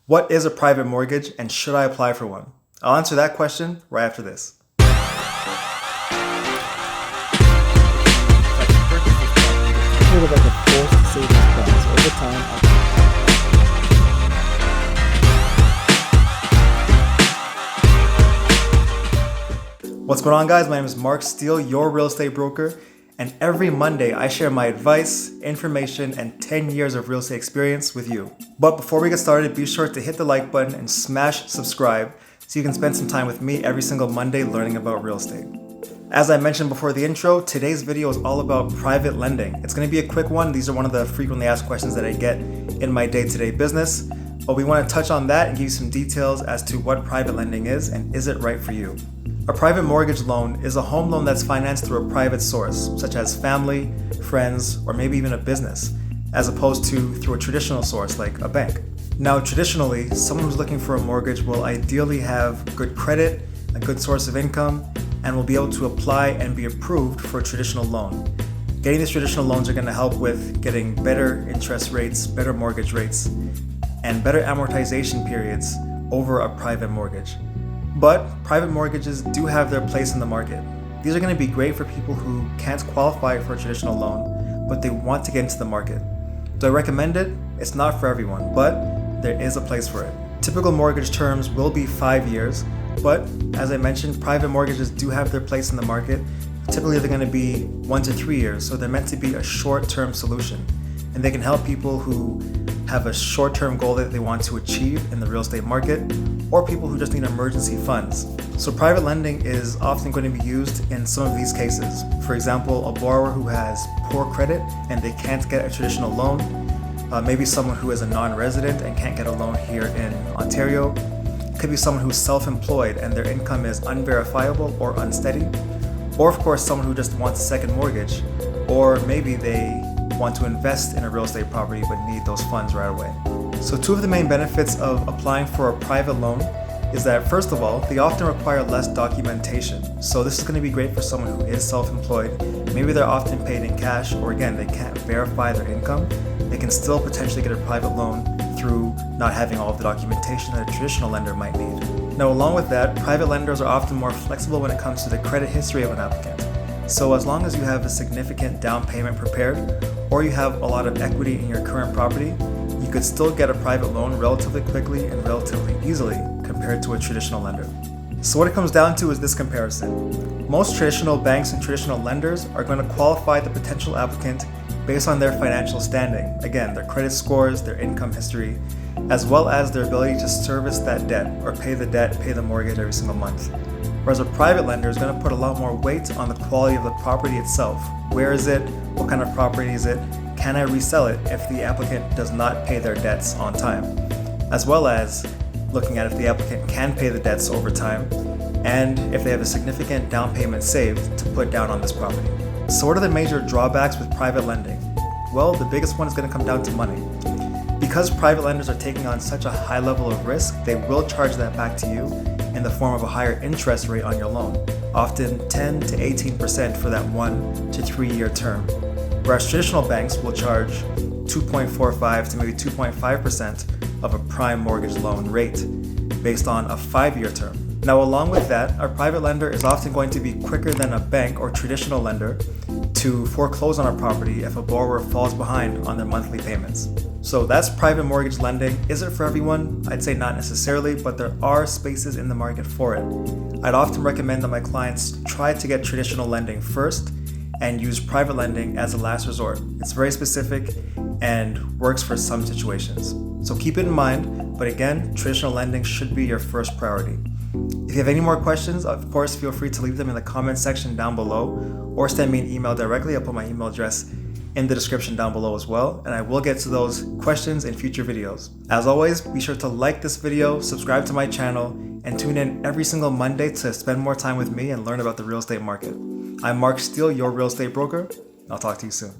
What is a private mortgage and should I apply for one? I'll answer that question right after this. Sort of like a forced savings plans over time. What's going on, guys? My name is Mark Steele, your real estate broker, and every Monday I share my advice, information, and 10 years of real estate experience with you. But before we get started, be sure to hit the like button and smash subscribe so you can spend some time with me every single Monday learning about real estate. As I mentioned before the intro, today's video is all about private lending. It's going to be a quick one. These are one of the frequently asked questions that I get in my day-to-day business. But we want to touch on that and give you some details as to what private lending is and is it right for you. A private mortgage loan is a home loan that's financed through a private source, such as family, friends, or maybe even a business, as opposed to through a traditional source like a bank. Now, traditionally, someone who's looking for a mortgage will ideally have good credit, a good source of income, and will be able to apply and be approved for a traditional loan. Getting these traditional loans are going to help with getting better interest rates, better mortgage rates, and better amortization periods over a private mortgage. But private mortgages do have their place in the market. These are going to be great for people who can't qualify for a traditional loan, but they want to get into the market. Do I recommend it? It's not for everyone, but there is a place for it. Typical mortgage terms will be 5 years, but as I mentioned, private mortgages do have their place in the market. Typically, they're going to be 1 to 3 years, so they're meant to be a short-term solution, and they can help people who have a short-term goal that they want to achieve in the real estate market, or people who just need emergency funds. So private lending is often going to be used in some of these cases. For example, a borrower who has poor credit and they can't get a traditional loan, maybe someone who is a non-resident and can't get a loan here in Ontario. It could be someone who's self-employed and their income is unverifiable or unsteady, or of course someone who just wants a second mortgage, or maybe they want to invest in a real estate property but need those funds right away. So two of the main benefits of applying for a private loan is that, first of all, they often require less documentation. So this is going to be great for someone who is self-employed. Maybe they're often paid in cash, or again, they can't verify their income. They can still potentially get a private loan through not having all of the documentation that a traditional lender might need. Now, along with that, private lenders are often more flexible when it comes to the credit history of an applicant. So as long as you have a significant down payment prepared, or you have a lot of equity in your current property, you could still get a private loan relatively quickly and relatively easily compared to a traditional lender. So what it comes down to is this comparison. Most traditional banks and traditional lenders are going to qualify the potential applicant based on their financial standing. Again, their credit scores, their income history, as well as their ability to service that debt or pay the mortgage every single month. Whereas a private lender is going to put a lot more weight on the quality of the property itself. Where is it? What kind of property is it? Can I resell it if the applicant does not pay their debts on time? As well as looking at if the applicant can pay the debts over time and if they have a significant down payment saved to put down on this property. So what are the major drawbacks with private lending? Well, the biggest one is going to come down to money. Because private lenders are taking on such a high level of risk, they will charge that back to you in the form of a higher interest rate on your loan, often 10 to 18% for that 1 to 3 year term. Whereas traditional banks will charge 2.45 to maybe 2.5% of a prime mortgage loan rate based on a 5-year term. Now, along with that, our private lender is often going to be quicker than a bank or traditional lender to foreclose on a property if a borrower falls behind on their monthly payments. So that's private mortgage lending. Is it for everyone? I'd say not necessarily, but there are spaces in the market for it. I'd often recommend that my clients try to get traditional lending first and use private lending as a last resort. It's very specific and works for some situations. So keep it in mind, but again, traditional lending should be your first priority. If you have any more questions, of course, feel free to leave them in the comment section down below or send me an email directly. I'll put my email address in the description down below as well, and I will get to those questions in future videos. As always, be sure to like this video, subscribe to my channel, and tune in every single Monday to spend more time with me and learn about the real estate market. I'm Mark Steele, your real estate broker. I'll talk to you soon.